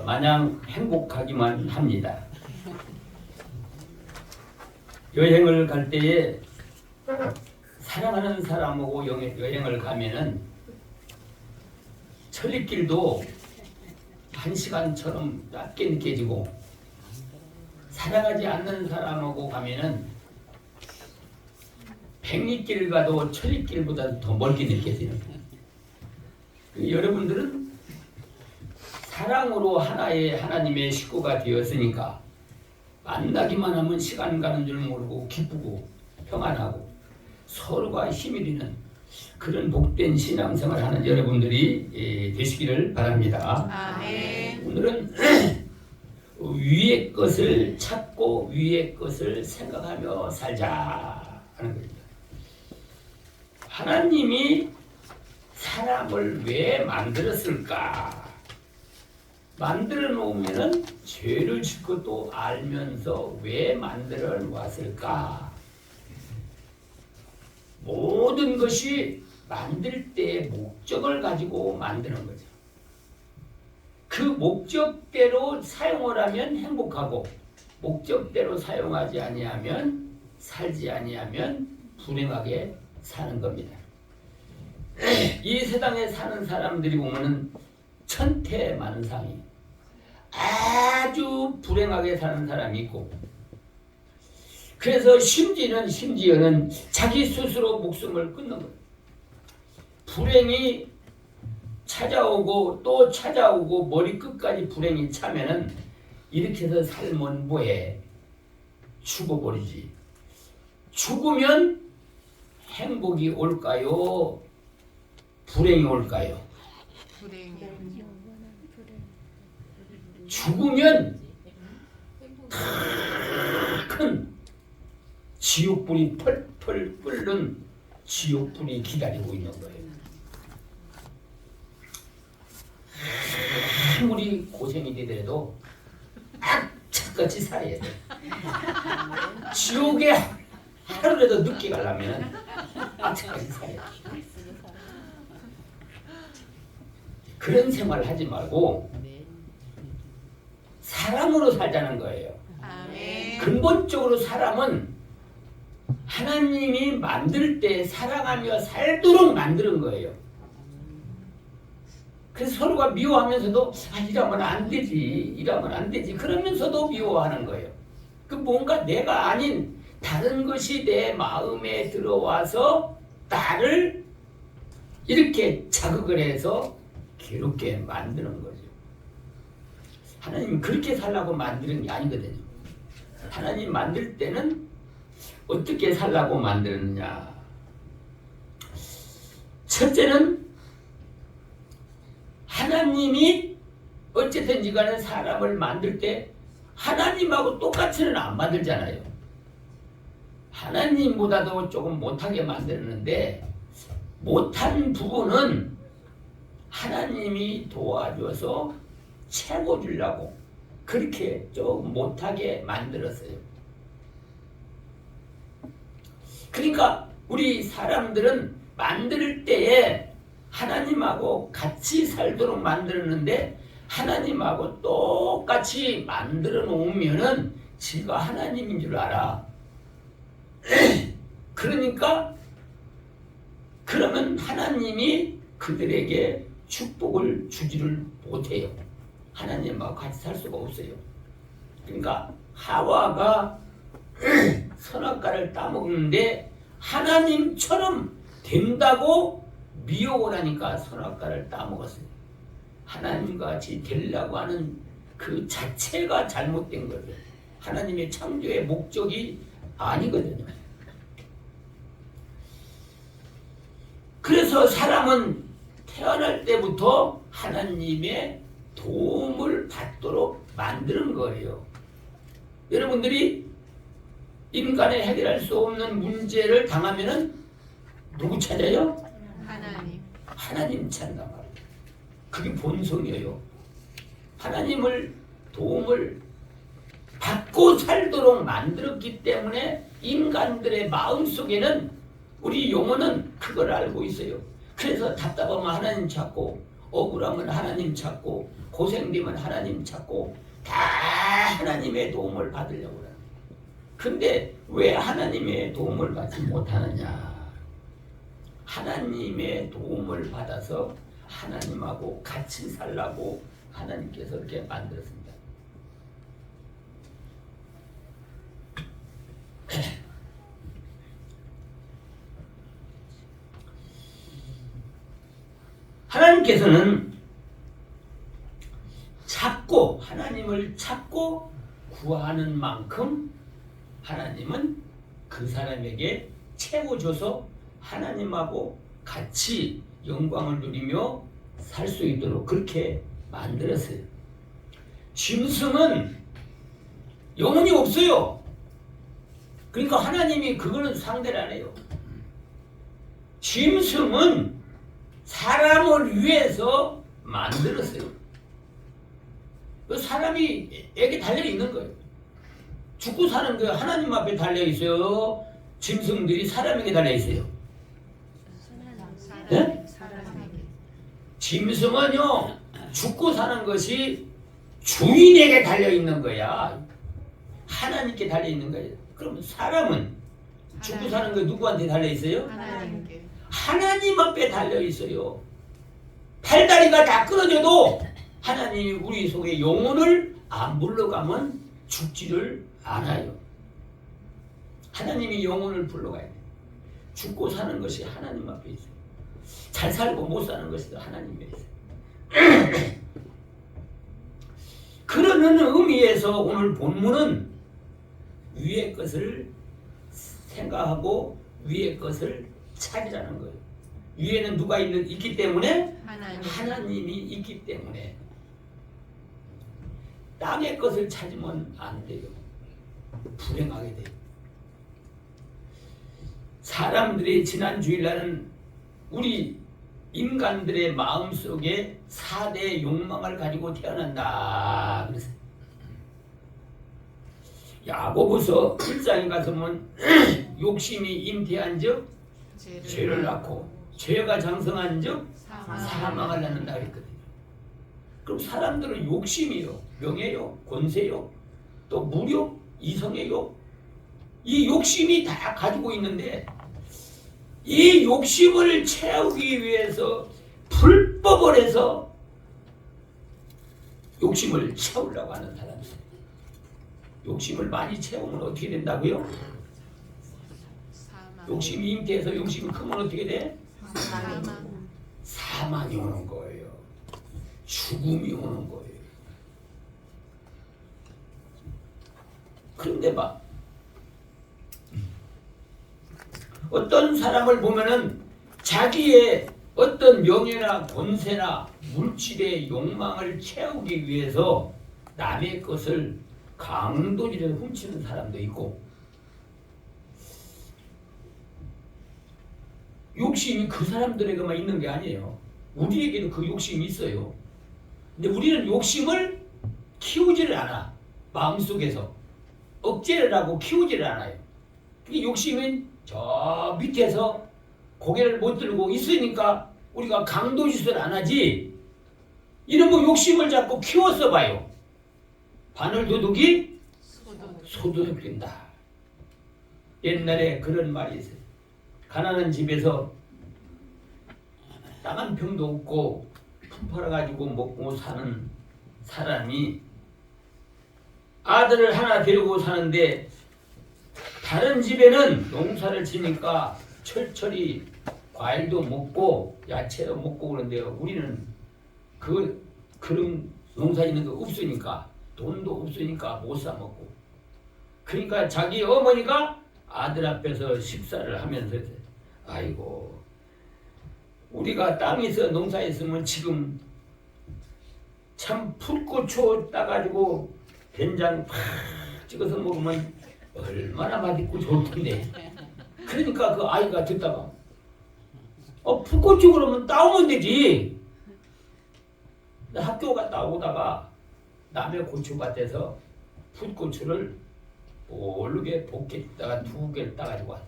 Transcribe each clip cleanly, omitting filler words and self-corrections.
마냥 행복하기만 합니다. 여행을 갈 때에 사랑하는 사람하고 여행을 가면은 천리길도 1시간처럼 짧게 느껴지고, 사랑하지 않는 사람하고 가면은 백리길 가도 천리길보다 더 멀게 느껴지는. 여러분들은 사랑으로 하나의 하나님의 식구가 되었으니까 만나기만 하면 시간 가는 줄 모르고 기쁘고 평안하고 서로가 힘이 되는 그런 복된 신앙생활을 하는 여러분들이 되시기를 바랍니다. 아멘. 오늘은 위의 것을 찾고 위의 것을 생각하며 살자 하는 겁니다. 하나님이 사람을 왜 만들었을까? 만들어 놓으면은 죄를 짓고 또 알면서 왜 만들어 놓았을까? 모든 것이 만들 때의 목적을 가지고 만드는 거죠. 그 목적대로 사용을 하면 행복하고, 목적대로 사용하지 아니하면, 살지 아니하면 불행하게 사는 겁니다. 이 세상에 사는 사람들이 보면은 천태만상이 아주 불행하게 사는 사람이 있고, 그래서 심지어는 자기 스스로 목숨을 끊는 거예요. 불행이 찾아오고 또 찾아오고 머리끝까지 불행이 차면은 이렇게 해서 살면 뭐해? 죽어버리지. 죽으면 행복이 올까요? 불행이 올까요? 불행. 죽으면 큰 지옥불이 펄펄 끓는 지옥불이 기다리고 있는 거예요. 아무리 고생이 되더라도 악착같이 살아야 돼. 지옥에 하루라도 늦게 가려면 악착같이 살아야 돼. 그런 생활을 하지 말고 사랑으로 살자는 거예요. 아멘. 근본적으로 사람은 하나님이 만들 때 사랑하며 살도록 만드는 거예요. 그래서 서로가 미워하면서도 이러면 안 되지 그러면서도 미워하는 거예요. 그 뭔가 내가 아닌 다른 것이 내 마음에 들어와서 나를 이렇게 자극을 해서 괴롭게 만드는 거죠. 하나님은 그렇게 살라고 만드는 게 아니거든요. 하나님 만들 때는 어떻게 살라고 만들었느냐. 첫째는 하나님이 어쨌든지 간에 사람을 만들 때 하나님하고 똑같이는 안 만들잖아요. 하나님보다도 조금 못하게 만드는데, 못한 부분은 하나님이 도와줘서 채워주려고 그렇게 좀 못하게 만들었어요. 그러니까 우리 사람들은 만들 때에 하나님하고 같이 살도록 만들었는데, 하나님하고 똑같이 만들어 놓으면은 지가 하나님인 줄 알아. 그러니까 그러면 하나님이 그들에게 축복을 주지를 못해요. 하나님하고 같이 살 수가 없어요. 그러니까 하와가 선악과를 따먹는데 하나님처럼 된다고 미혹을 하니까 선악과를 따먹었어요. 하나님과 같이 되려고 하는 그 자체가 잘못된 거예요. 하나님의 창조의 목적이 아니거든요. 그래서 사람은 태어날 때부터 하나님의 도움을 받도록 만드는 거예요. 여러분들이 인간의 해결할 수 없는 문제를 당하면은 누구 찾아요? 하나님. 하나님 찾는단 말이에요. 그게 본성이에요. 하나님을 도움을 받고 살도록 만들었기 때문에 인간들의 마음속에는, 우리 영혼은 그걸 알고 있어요. 그래서 답답하면 하나님 찾고, 억울하면 하나님 찾고 고생되면 하나님 찾고 다 하나님의 도움을 받으려고 그래요. 근데 왜 하나님의 도움을 받지 못하느냐? 하나님의 도움을 받아서 하나님하고 같이 살라고 하나님께서 이렇게 만들었습니다. 하나님께서는 하나님을 찾고 구하는 만큼 하나님은 그 사람에게 채워줘서 하나님하고 같이 영광을 누리며 살 수 있도록 그렇게 만들었어요. 짐승은 영혼이 없어요. 그러니까 하나님이 그거는 상대를 안 해요. 짐승은 사람을 위해서 만들었어요. 그 사람이 에게 달려 있는 거예요. 죽고 사는 그 하나님 앞에 달려 있어요. 짐승들이 사람에게 달려 있어요. 네? 짐승은요 죽고 사는 것이 주인에게 달려 있는 거야. 하나님께 달려 있는 거예요. 그럼 사람은 죽고 사는 거 누구한테 달려 있어요? 하나님께. 하나님 앞에 달려 있어요. 팔다리가 다 끊어져도 하나님이 우리 속에 영혼을 안 불러가면 죽지를 않아요. 하나님이 영혼을 불러가야 돼. 죽고 사는 것이 하나님 앞에 있어요. 잘 살고 못 사는 것이 하나님에 있어요. 그러는 의미에서 오늘 본문은 위의 것을 생각하고 위의 것을 찾으라는 거예요. 위에는 누가 있기 때문에? 하나님이 있기 때문에. 땅의 것을 찾으면 안 돼요. 불행하게 돼요. 사람들이 지난 주일날은 우리 인간들의 마음속에 4대 욕망을 가지고 태어난다 그랬어요. 야고보서 1장에 가서 보면 욕심이 잉태한 즉 죄를 낳고 죄가 장성한 즉 사망을 낳는다 그랬거든요. 그럼 사람들은 욕심이요, 명예요, 권세요, 또 무력, 이성애요, 이 욕심이 다 가지고 있는데 이 욕심을 채우기 위해서 불법을 해서 욕심을 채우려고 하는 사람들. 욕심을 많이 채우면 어떻게 된다고요? 욕심이 잉태해서 욕심이 크면 어떻게 돼? 사망이 오는 거예요. 죽음이 오는 거예요. 그런데 막 어떤 사람을 보면은 자기의 어떤 명예나 권세나 물질의 욕망을 채우기 위해서 남의 것을 강도질해서 훔치는 사람도 있고, 욕심이 그 사람들에게만 있는 게 아니에요. 우리에게도 그 욕심이 있어요. 근데 우리는 욕심을 키우지를 않아. 마음속에서 억제를 하고 키우지를 않아요. 이 욕심은 저 밑에서 고개를 못 들고 있으니까 우리가 강도짓을 안 하지. 이런 거 욕심을 자꾸 키워서 봐요. 바늘 도둑이 소도둑 된다. 옛날에 그런 말이 있어요. 가난한 집에서 땅 한 평도 없고 품 팔아가지고 먹고 사는 사람이 아들을 하나 데리고 사는데 다른 집에는 농사를 지니까 철철이 과일도 먹고 야채도 먹고 그러는데요. 우리는 그런 농사 있는 거 없으니까, 돈도 없으니까 못 사 먹고. 그러니까 자기 어머니가 아들 앞에서 식사를 하면서 아이고 우리가 땅에서 농사했으면 지금 참 풋고추 따가지고 된장 팍 찍어서 먹으면 얼마나 맛있고 좋을 텐데. 그러니까 그 아이가 듣다가 풋고추 그러면 따오면 되지. 학교 갔다 오다가 남의 고추밭에서 풋고추를 모르게 볶겠다가 2개를 따가지고 왔어.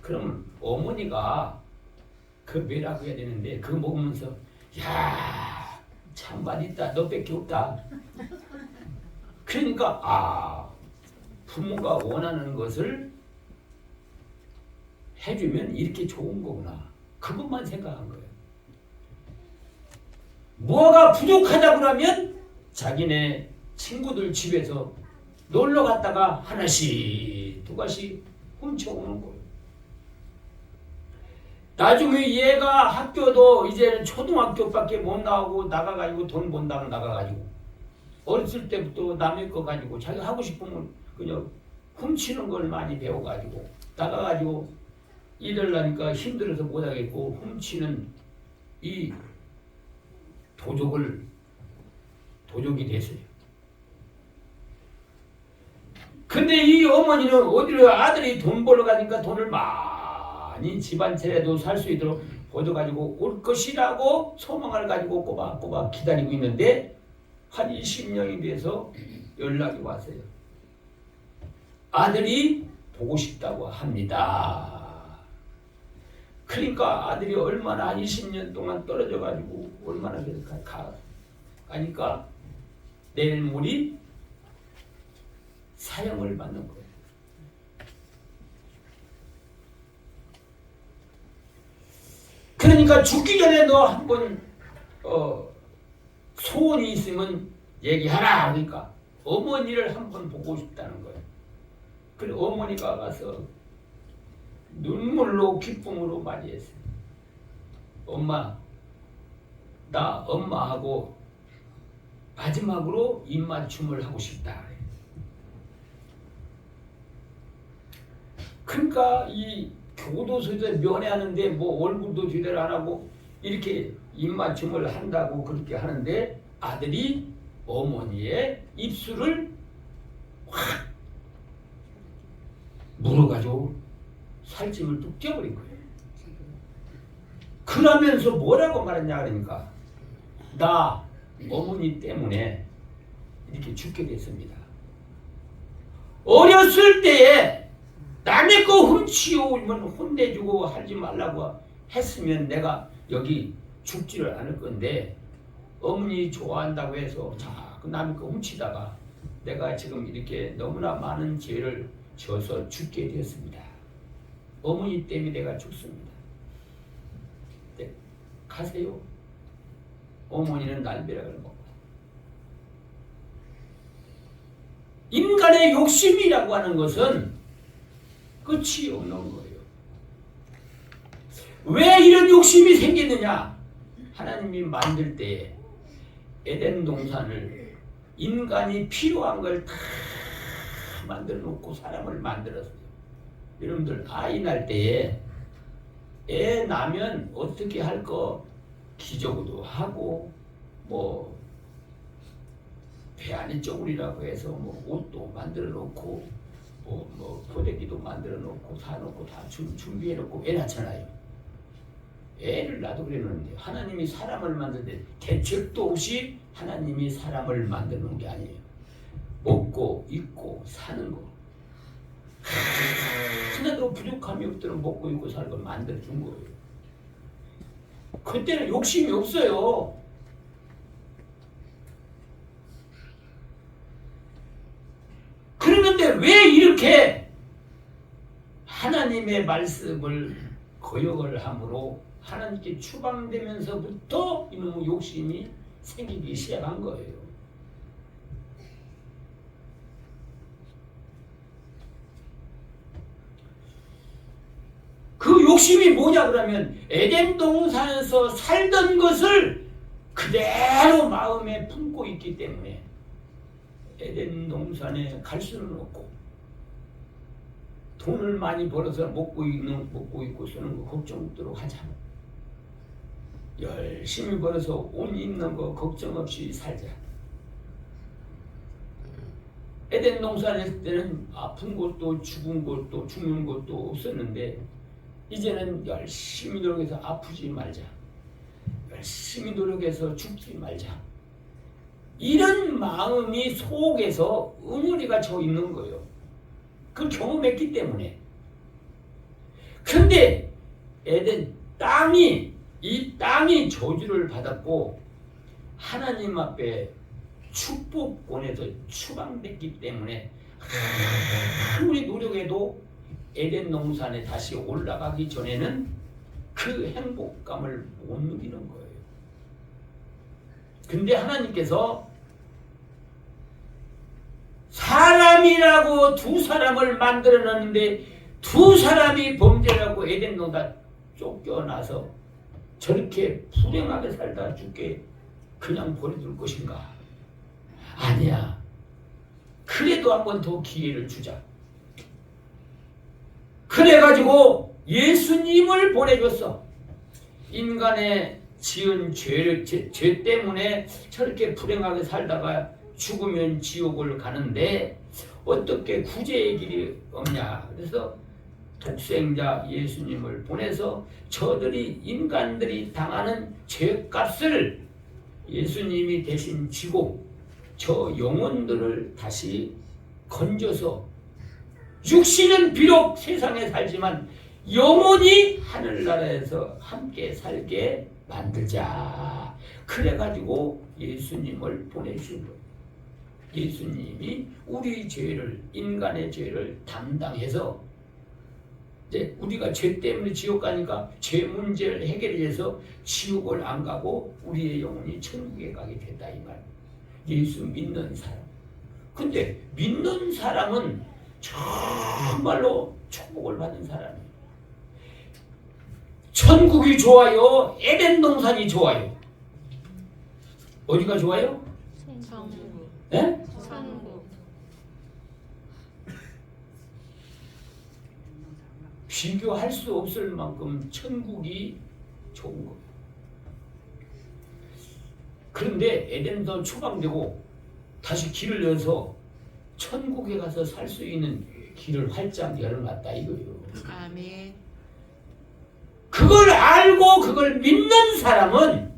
그럼 어머니가 그 뭐라고 해야 되는데 그거 먹으면서 야, 참만 있다. 너밖에 없다. 그러니까 부모가 원하는 것을 해주면 이렇게 좋은 거구나. 그것만 생각한 거예요. 뭐가 부족하다고 그러면 자기네 친구들 집에서 놀러 갔다가 하나씩 두 가씩 훔쳐오는 거예요. 나중에 얘가 학교도 이제는 초등학교밖에 못 나오고 나가가지고 돈 번다고 나가가지고 어렸을 때부터 남의 거 가지고 자기 하고 싶으면 그냥 훔치는 걸 많이 배워가지고 나가가지고 일을 하니까 힘들어서 못하겠고 훔치는 이 도적이 됐어요. 근데 이 어머니는 어디로 아들이 돈 벌어 가니까 돈을 많이 집안 차려도 살 수 있도록 벌어가지고 올 것이라고 소망을 가지고 꼬박꼬박 기다리고 있는데 한 20년이 돼서 연락이 왔어요. 아들이 보고 싶다고 합니다. 그러니까 아들이 얼마나 한 20년 동안 떨어져 가지고 얼마나 가니까 내일 모레 사형을 받는 거예요. 그러니까 죽기 전에 너 한번 소원이 있으면 얘기하라 하니까 어머니를 한번 보고 싶다는 거예요. 그래 어머니가 가서 눈물로 기쁨으로 맞이했어요. 엄마, 나 엄마하고 마지막으로 입맞춤을 하고 싶다. 그러니까 이 교도소에서 면회하는데 뭐 얼굴도 제대로 안 하고 이렇게 입맞춤을 한다고 그렇게 하는데 아들이 어머니의 입술을 확 물어가지고 살찜을 뚝 떼어버린 거예요. 그러면서 뭐라고 말했냐 그러니까 나 어머니 때문에 이렇게 죽게 됐습니다. 어렸을 때에 남의 거 훔치오면 혼내주고 하지 말라고 했으면 내가 여기 죽지를 않을 건데 어머니 좋아한다고 해서 자꾸 남의 거 훔치다가 내가 지금 이렇게 너무나 많은 죄를 져서 죽게 되었습니다. 어머니 때문에 내가 죽습니다. 네, 가세요. 어머니는 날벼락을 먹고. 인간의 욕심이라고 하는 것은 끝이 없는 거예요. 왜 이런 욕심이 생기느냐? 하나님이 만들 때 에덴 동산을 인간이 필요한 걸 다 만들어 놓고 사람을 만들었어요. 여러분들 아이 날 때에 애 나면 어떻게 할 거 기저귀도 하고 뭐 배 안에 쪼그리라고 해서 뭐 옷도 만들어 놓고 뭐 포대기도 만들어 놓고 사놓고 다 준비해 놓고 애 낳잖아요. 애를 낳아도 그랬는데 하나님이 사람을 만들 때 대책도 없이 하나님이 사람을 만들어 놓은 게 아니에요. 먹고 입고 사는 거 하나도 부족함이 없도록 먹고 입고 사는 걸 만들어 준 거예요. 그때는 욕심이 없어요. 그런데 왜 이렇게 하나님의 말씀을 거역을 함으로 하나님께 추방되면서부터 이놈의 욕심이 생기기 시작한 거예요. 그 욕심이 뭐냐 그러면 에덴 동산에서 살던 것을 그대로 마음에 품고 있기 때문에 에덴 동산에 갈 수는 없고 돈을 많이 벌어서 먹고 입고 쓰는 거 걱정 없도록 하자. 열심히 벌어서 옷 입는 거 걱정 없이 살자. 에덴 동산에 있을 때는 아픈 것도 죽은 것도 죽는 것도 없었는데 이제는 열심히 노력해서 아프지 말자. 열심히 노력해서 죽지 말자. 이런 마음이 속에서 응어리가 져 있는 거예요. 그걸 경험했기 때문에. 그런데 에덴 땅이 이 땅이 저주를 받았고 하나님 앞에 축복권에서 추방됐기 때문에 아무리 노력해도 에덴 동산에 다시 올라가기 전에는 그 행복감을 못 누리는 거예요. 근데 하나님께서 사람이라고 두 사람을 만들어 놨는데 두 사람이 범죄라고 에덴 동산 쫓겨나서 저렇게 불행하게 살다 죽게 그냥 버려둘 것인가? 아니야. 그래도 한 번 더 기회를 주자. 그래가지고 예수님을 보내줬어. 인간의 지은 죄 때문에 저렇게 불행하게 살다가 죽으면 지옥을 가는데 어떻게 구제의 길이 없냐. 그래서 독생자 예수님을 보내서 저들이 인간들이 당하는 죄값을 예수님이 대신 지고 저 영혼들을 다시 건져서 육신은 비록 세상에 살지만 영혼이 하늘나라에서 함께 살게 만들자. 그래가지고 예수님을 보내신 거예요. 예수님이 우리 죄를, 인간의 죄를 담당해서 이제 우리가 죄 때문에 지옥 가니까 죄 문제를 해결해서 지옥을 안 가고 우리의 영혼이 천국에 가게 된다 이 말. 예수 믿는 사람. 근데 믿는 사람은 정말로 축복을 받은 사람이에요. 천국이 좋아요? 에덴 동산이 좋아요? 어디가 좋아요? 천국. 예? 천국. 비교할 수 없을 만큼 천국이 좋은 거예요. 그런데 에덴도 추방되고 다시 길을 열어서 천국에 가서 살 수 있는 길을 활짝 열어놨다 이거예요. 아멘. 그걸 알고 그걸 믿는 사람은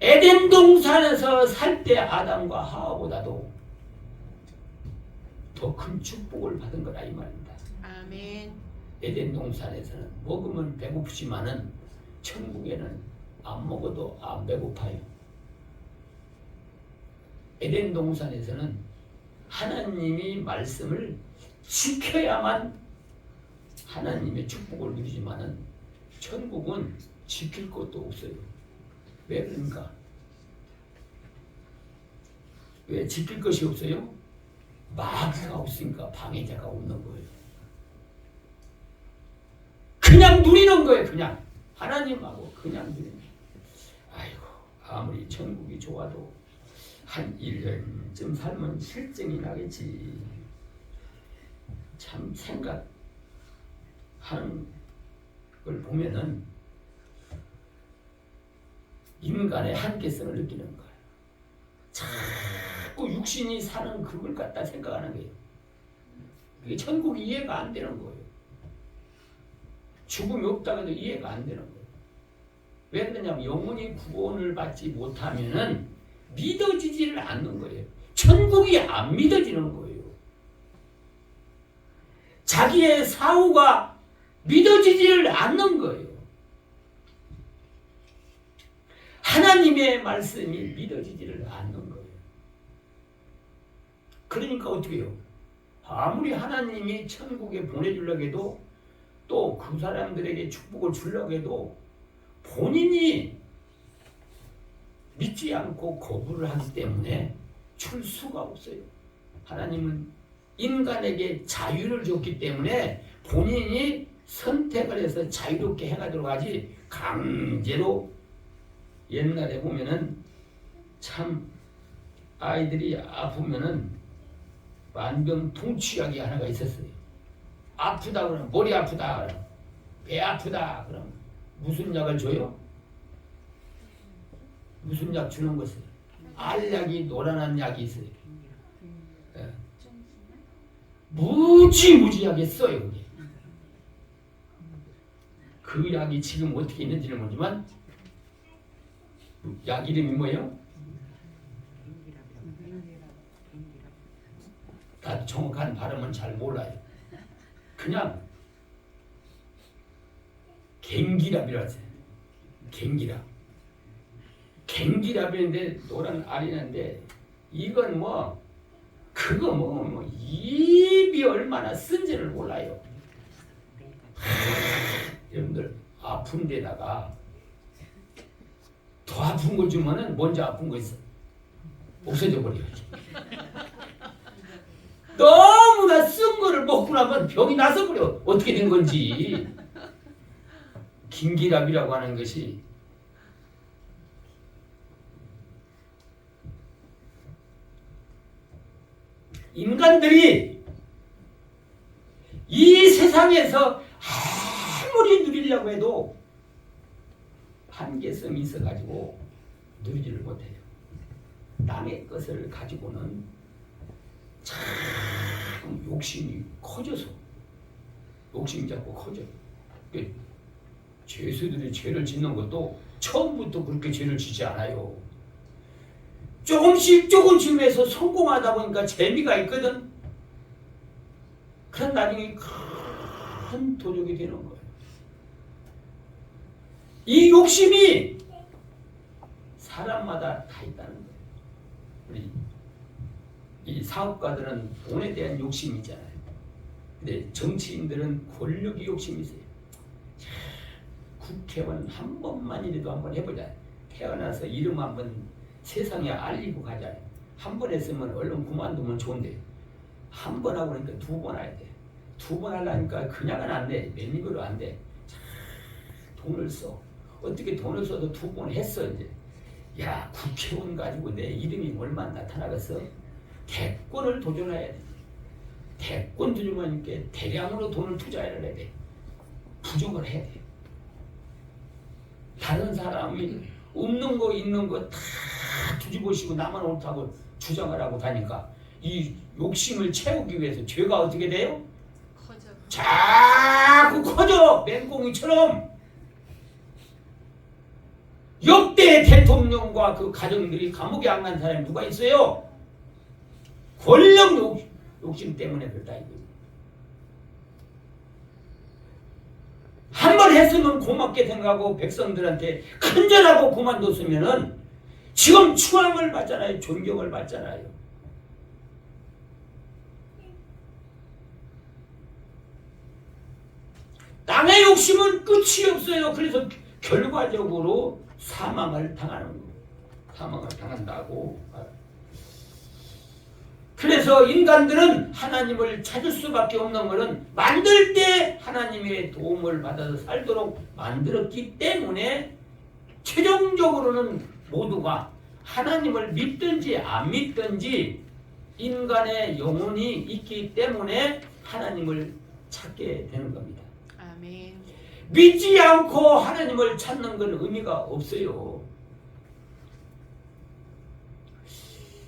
에덴 동산에서 살 때 아담과 하와보다도 더 큰 축복을 받은 거라 이 말입니다. 아멘. 에덴 동산에서는 먹으면 배고프지만은 천국에는 안 먹어도 안 배고파요. 에덴 동산에서는 하나님이 말씀을 지켜야만 하나님의 축복을 누리지만은 천국은 지킬 것도 없어요. 왜 그런가? 왜 지킬 것이 없어요? 마귀가 없으니까 방해자가 없는 거예요. 그냥 누리는 거예요. 그냥 하나님하고 그냥 누리는 거예요. 아이고 아무리 천국이 좋아도 한 1년쯤 살면 실증이 나겠지. 참 생각하는 걸 보면은 인간의 한계성을 느끼는 거예요. 자꾸 육신이 사는 그걸 갖다 생각하는 거예요. 그게 천국이 이해가 안 되는 거예요. 죽음이 없다고 해도 이해가 안 되는 거예요. 왜 그러냐면 영혼이 구원을 받지 못하면은 믿어지지를 않는 거예요. 천국이 안 믿어지는 거예요. 자기의 사후가 믿어지지를 않는 거예요. 하나님의 말씀이 믿어지지를 않는 거예요. 그러니까 어떻게 해요? 아무리 하나님이 천국에 보내주려고 해도 또 그 사람들에게 축복을 주려고 해도 본인이 믿지 않고 거부를 하기 때문에 줄 수가 없어요. 하나님은 인간에게 자유를 줬기 때문에 본인이 선택을 해서 자유롭게 해가도록 하지 강제로. 옛날에 보면은 참 아이들이 아프면은 만병통치약이 하나가 있었어요. 아프다 그러면 머리 아프다 그러면 배 아프다 그러면 무슨 약을 줘요? 무슨 약 주는 것을? 알약이 노란한 약이 있어요. 예. 무지무지하게 써요. 그게. 그 약이 지금 어떻게 있는지는 모르지만 약 이름이 뭐예요? 다 정확한 발음은 잘 몰라요. 그냥 갱기랍이라 하세요. 갱기랍. 갱기랍인데 노란 알이는데 이건 뭐 그거 뭐 입이 얼마나 쓴지를 몰라요. 여러분들 아픈 데다가 더 아픈 걸 주면은 먼저 아픈 거 있어. 없어져 버려야지. 너무나 쓴 거를 먹고 나면 병이 나서 버려. 어떻게 된 건지. 긴기랍이라고 하는 것이 인간들이 이 세상에서 아무리 누리려고 해도 한계성이 있어가지고 누리지를 못해요. 남의 것을 가지고는 참 욕심이 커져서 욕심이 자꾸 커져. 죄수들이 죄를 짓는 것도 처음부터 그렇게 죄를 짓지 않아요. 조금씩 해서 성공하다 보니까 재미가 있거든. 그런 나중에 큰 도둑이 되는 거예요. 이 욕심이 사람마다 다 있다는 거예요. 우리 이 사업가들은 돈에 대한 욕심이 있잖아요. 근데 정치인들은 권력의 욕심이 있어요. 국회의원 한 번만이라도 한번 해보자. 태어나서 이름 한번 세상에 알리고 가자. 한 번 했으면 얼른 그만두면 좋은데 한 번 하고 나니까 두 번 해야 돼. 두 번 하려니까 그냥은 안 돼. 맨입으로 안 돼. 돈을 써. 어떻게 돈을 써도 두 번 했어 이제. 야, 국회의원 가지고 내 이름이 얼마나 나타나겠어? 대권을 도전해야 돼. 대권 도전하니까 대량으로 돈을 투자해야 돼. 부정을 해야 돼. 다른 사람이 없는 거 있는 거 다 뒤집어쓰고 나만 옳다고 주장을 하고 다니까 이 욕심을 채우기 위해서 죄가 어떻게 돼요? 커져. 자꾸 커져. 맹꽁이처럼. 역대 대통령과 그 가정들이 감옥에 안 간 사람이 누가 있어요? 권력 욕심 때문에 그렇다 이거예요. 한 번 했으면 고맙게 생각하고 백성들한테 큰절하고 그만뒀으면은 지금 추앙을 받잖아요. 존경을 받잖아요. 땅의 욕심은 끝이 없어요. 그래서 결과적으로 사망을 당하는 거예요. 사망을 당한다고. 그래서 인간들은 하나님을 찾을 수밖에 없는 것은 만들 때 하나님의 도움을 받아서 살도록 만들었기 때문에 최종적으로는 모두가 하나님을 믿든지 안 믿든지 인간의 영혼이 있기 때문에 하나님을 찾게 되는 겁니다. 아멘. 믿지 않고 하나님을 찾는 건 의미가 없어요.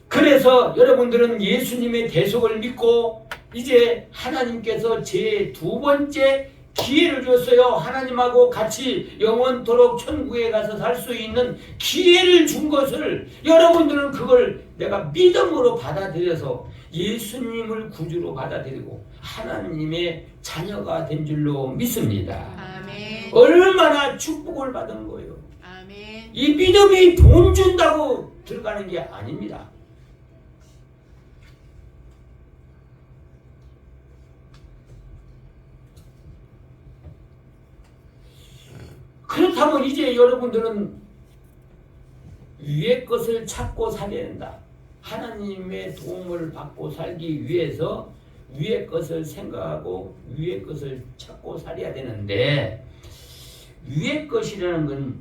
그래서 여러분들은 예수님의 대속을 믿고 이제 하나님께서 제 두 번째 기회를 줬어요. 하나님하고 같이 영원토록 천국에 가서 살 수 있는 기회를 준 것을 여러분들은 그걸 내가 믿음으로 받아들여서 예수님을 구주로 받아들이고 하나님의 자녀가 된 줄로 믿습니다. 아멘. 얼마나 축복을 받은 거예요. 아멘. 이 믿음이 돈 준다고 들어가는 게 아닙니다. 그렇다면 이제 여러분들은 위의 것을 찾고 살아야 된다. 하나님의 도움을 받고 살기 위해서 위의 것을 생각하고 위의 것을 찾고 살아야 되는데 위의 것이라는 건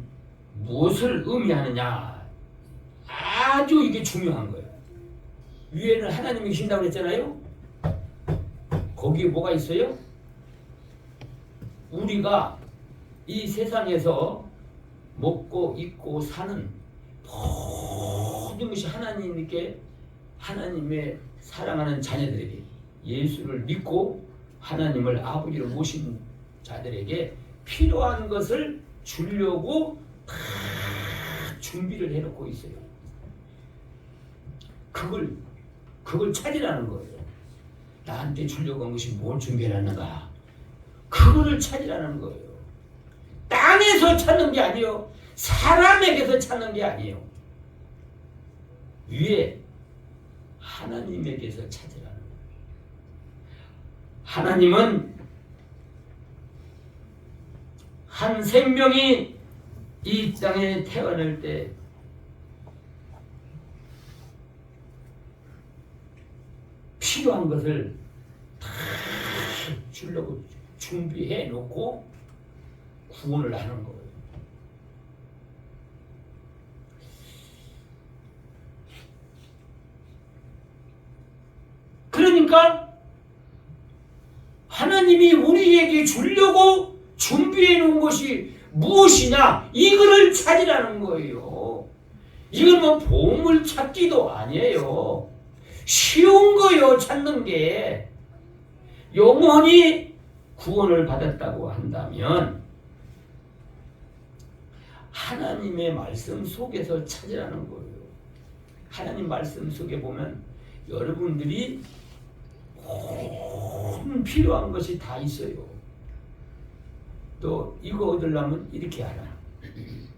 무엇을 의미하느냐? 아주 이게 중요한 거예요. 위에는 하나님이 계신다고 했잖아요. 거기에 뭐가 있어요? 우리가 이 세상에서 먹고 입고 사는 모든 것이 하나님께 하나님의 사랑하는 자녀들에게 예수를 믿고 하나님을 아버지로 모신 자들에게 필요한 것을 주려고 다 준비를 해놓고 있어요. 그걸 찾으라는 거예요. 나한테 주려고 한 것이 뭘 준비해놨는가? 그거를 찾으라는 거예요. 땅에서 찾는 게 아니에요. 사람에게서 찾는 게 아니에요. 위에 하나님에게서 찾으라는 거예요. 하나님은 한 생명이 이 땅에 태어날 때 필요한 것을 다 주려고 준비해 놓고 구원을 하는 거예요. 그러니까 하나님이 우리에게 주려고 준비해 놓은 것이 무엇이냐? 이거를 찾으라는 거예요. 이건 뭐 보물 찾기도 아니에요. 쉬운 거요, 찾는 게. 영혼이 구원을 받았다고 한다면 하나님의 말씀 속에서 찾으라는 거예요. 하나님 말씀 속에 보면 여러분들이 모든 필요한 것이 다 있어요. 또 이거 얻으려면 이렇게 하라,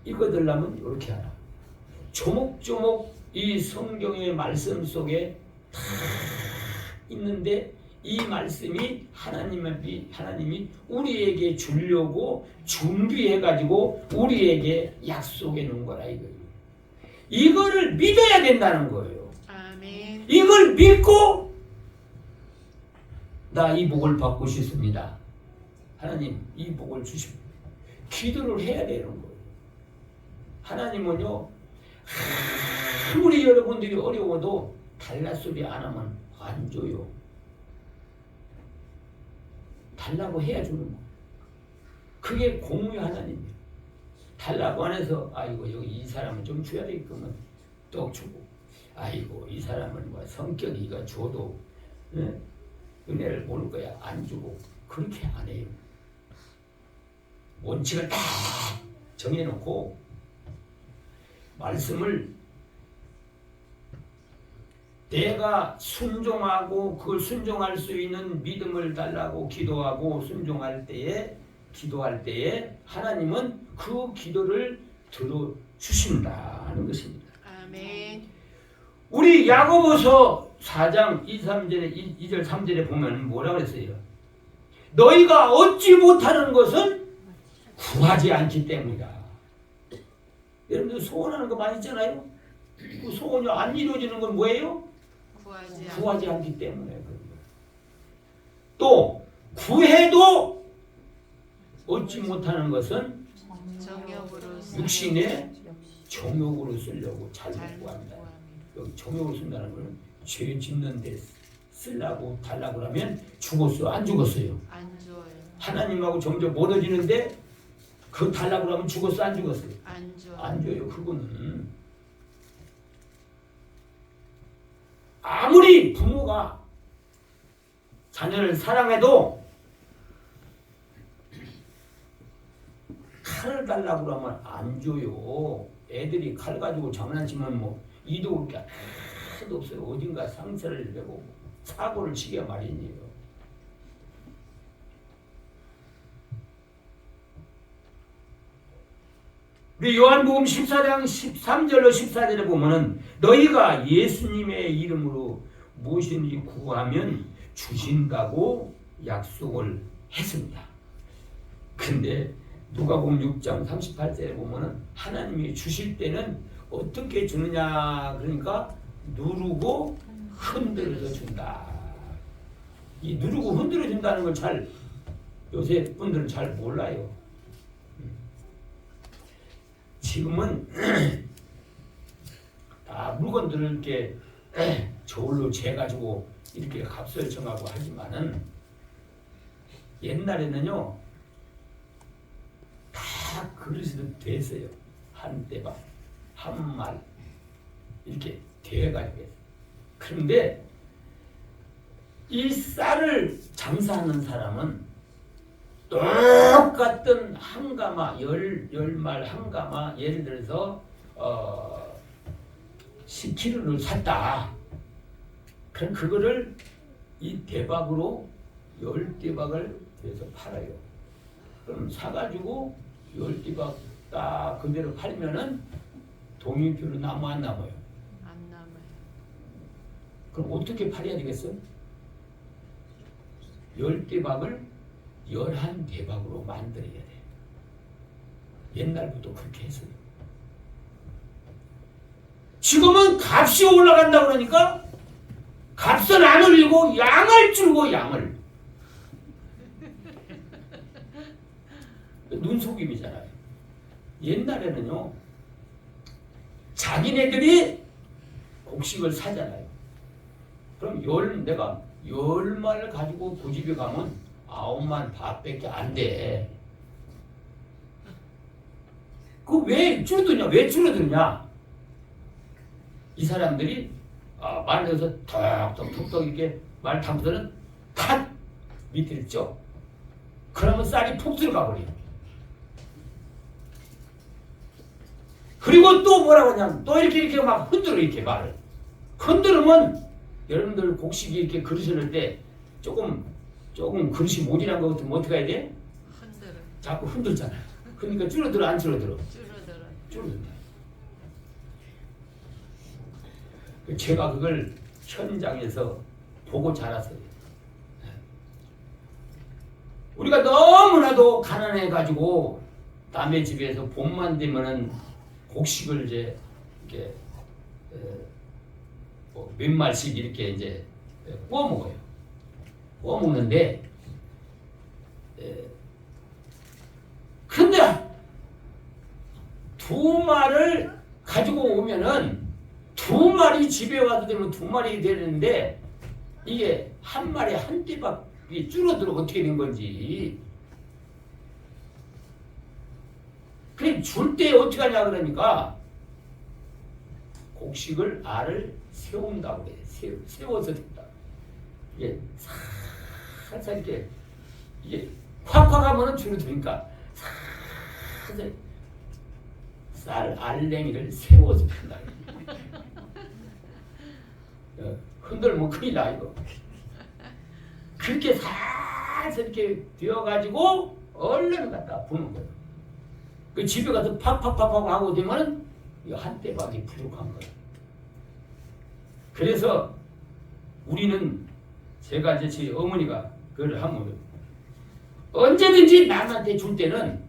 이거 얻으려면 이렇게 하라. 조목조목 이 성경의 말씀 속에 다 있는데 이 말씀이 하나님이 우리에게 주려고 준비해가지고 우리에게 약속해 놓은 거라 이거예요. 이거를 믿어야 된다는 거예요. 아멘. 이걸 믿고 나 이 복을 받고 싶습니다. 하나님 이 복을 주십니다. 기도를 해야 되는 거예요. 하나님은요 아무리 여러분들이 어려워도 달라 소리 안 하면 안 줘요. 달라고 해야 주는 거예요. 그게 공의 하나님이에요. 달라고 안 해서 아이고 여기 이 사람은 좀 줘야 되겠구만 떡 주고, 아이고 이 사람은 뭐 성격이가 줘도 은혜를 모를 거야 안 주고, 그렇게 안 해요. 원칙을 딱 정해놓고 말씀을 내가 순종하고 그걸 순종할 수 있는 믿음을 달라고 기도하고 순종할 때에 기도할 때에 하나님은 그 기도를 들어주신다 하는 것입니다. 아멘. 우리 야고보서 4장 2절 3절에 보면 뭐라고 했어요? 너희가 얻지 못하는 것은 구하지 않기 때문이다. 여러분들 소원하는 거 많이 있잖아요. 그 소원이 안 이루어지는 건 뭐예요? 구하지 않기 때문에. 또 구해도 얻지 못하는 것은 정욕으로 육신의 정욕으로 쓰려고 잘못 구한다. 여기 정욕으로 쓴다는 것은 죄 짓는 데 쓰려고 달라고 하면 죽었어요? 안 죽었어요? 안 줘요. 하나님하고 점점 멀어지는데 그거 달라고 하면 죽었어? 안 죽었어요? 안 줘요. 안 줘요. 그거는 아무리 부모가 자녀를 사랑해도 칼을 달라고 하면 안 줘요. 애들이 칼 가지고 장난치면 뭐 이도 올 게 하나도 없어요. 어딘가 상처를 내고 사고를 치게 마련이에요. 우리 요한복음 14장 13절로 14절에 보면은 너희가 예수님의 이름으로 무엇인지 구하면 주신다고 약속을 했습니다. 근데 누가복음 6장 38절에 보면은 하나님이 주실 때는 어떻게 주느냐, 그러니까 누르고 흔들어서 준다. 이 누르고 흔들어 준다는 걸 잘 요새 분들은 잘 몰라요. 지금은 다 물건들을 이렇게 저울로 재가지고 이렇게 값을 정하고 하지만은 옛날에는요 다 그릇이 됐어요. 한 대박, 한 말 이렇게 돼가지고. 그런데 이 쌀을 장사하는 사람은 똑같은 한 가마, 열 말 한 가마, 예를 들어서 10kg를 샀다. 그럼 그거를 이 대박으로 10대박을 해서 팔아요. 그럼 사가지고 10대박 딱 그대로 팔면은 동일표로 나무 안 남아요. 안 남아요. 그럼 어떻게 팔아야 되겠어? 10대박을 11대박으로 만들어야 돼. 옛날부터 그렇게 했어요. 지금은 값이 올라간다 그러니까 값은 안 올리고 양을 줄고 양을. 눈속임이잖아요. 옛날에는요, 자기네들이 곡식을 사잖아요. 그럼 내가 10마리를 가지고 그 집에 가면 9만 밥밖에 안 돼. 그 왜 줄어드냐? 왜 줄어드냐? 이 사람들이 말에서 톡톡톡톡 이렇게 말 담고서는 탁 밑에 쪄. 그러면 쌀이 푹 들어가 버려요. 그리고 또 뭐라고 하냐면 또 이렇게 막 흔들어 이렇게 말을. 흔들으면 여러분들 곡식이 이렇게 그릇을 넣을 때 조금 그릇이 모질한 거 같으면 어떻게 해야 돼? 흔들어. 자꾸 흔들잖아요. 그러니까 줄어들어 안 줄어들어? 줄어들어. 줄어든다. 제가 그걸 현장에서 보고 자랐어요. 우리가 너무나도 가난해가지고 남의 집에서 봄만 되면은 곡식을 이제 이렇게 몇 말씩 이렇게 이제 구워 먹어요. 구워 먹는데, 근데 2마리를 가지고 오면은 2마리 집에 와도 되면 2마리 되는데 이게 1마리 한 띠밖에 줄어들어 어떻게 된 건지. 그래 줄 때 어떻게 하냐 그러니까 곡식을 알을 세운다고 그래. 세워서 된다. 이게 살살 이렇게 이게 콱콱 하면은 줄어드니까 살살 쌀 알랭이를 세워서 된다. 흔들면 큰일 나 이거. 그렇게 살살 이렇게 되어가지고 얼른 갖다 부는 거예요. 그 집에 가서 팍팍팍팍 하고 되면은 한 대박이 부족한 거예요. 그래서 우리는 제가 이제 제 어머니가 그걸 하면 언제든지 남한테 줄 때는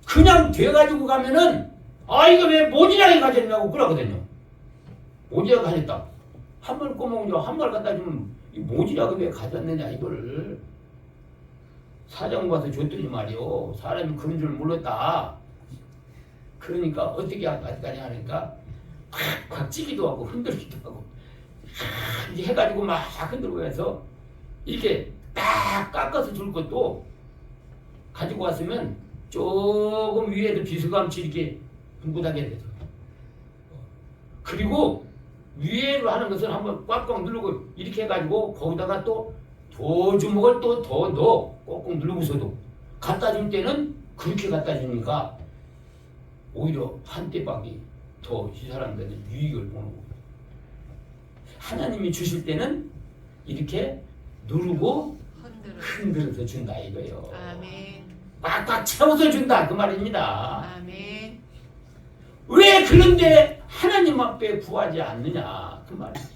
그냥 돼가지고 가면은 이거 왜 모질하게 가졌냐고 그러거든요. 모질하게 가졌다. 한 번 꼬먹으려 한 번 갖다 주면 모질하게 왜 가졌느냐 이거를 사장 가서 줬더니 말이요. 사람이 그런 줄 몰랐다. 그러니까 어떻게 하냐 하니까 콱콱 찌기도 하고 흔들기도 하고 이제 해가지고 막 흔들고 해서 이렇게 딱 깎아서 줄 것도 가지고 왔으면 조금 위에도 비스감치 이렇게 분분하게 돼서 그리고 위에로 하는 것은 한번 꽉꽉 누르고 이렇게 해가지고 거기다가 또 도주먹을 또 더 넣어 꽉꽉 누르고서도 갖다 줄 때는 그렇게 갖다 주니까 오히려 한 대박이 더 이 사람들은 유익을 보는 거예요. 하나님이 주실 때는 이렇게 누르고 흔들어서 준다 이거예요. 아멘. 꽉꽉 채워서 준다 그 말입니다. 아멘. 왜 그런데 하나님 앞에 구하지 않느냐 그 말이에요.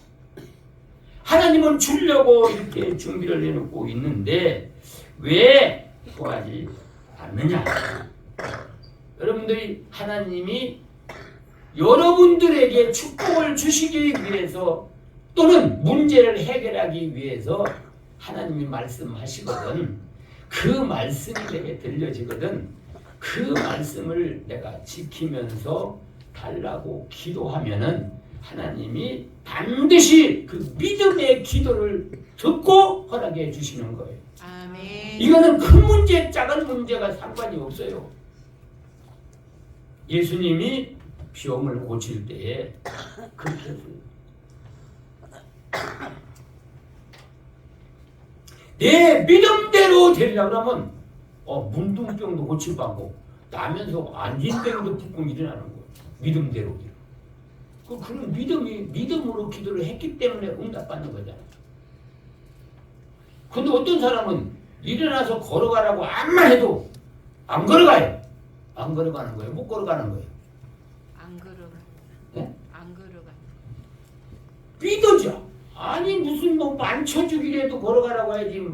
하나님은 주려고 이렇게 준비를 해놓고 있는데 왜 구하지 않느냐. 여러분들이 하나님이 여러분들에게 축복을 주시기 위해서 또는 문제를 해결하기 위해서 하나님이 말씀하시거든. 그 말씀이 내게 들려지거든. 그 말씀을 내가 지키면서 달라고 기도하면은 하나님이 반드시 그 믿음의 기도를 듣고 허락해 주시는 거예요. 아멘. 이거는 큰 문제, 작은 문제가 상관이 없어요. 예수님이 병을 고칠 때에 그렇게 했어요. 내 믿음대로 되려고 하면 문둥병도 고칠 방법 나면서 안진병도 붓고 일어나는 거예요. 믿음대로. 그런 믿음으로 기도를 했기 때문에 응답받는 거잖아요. 근데 어떤 사람은 일어나서 걸어가라고 암만 해도 안 걸어가요. 안 걸어가는 거예요? 못 걸어가는 거예요? 안 걸어가. 예? 안 걸어가. 삐더죠. 아니 무슨 뭐 만쳐주기라도 걸어가라고 해야지.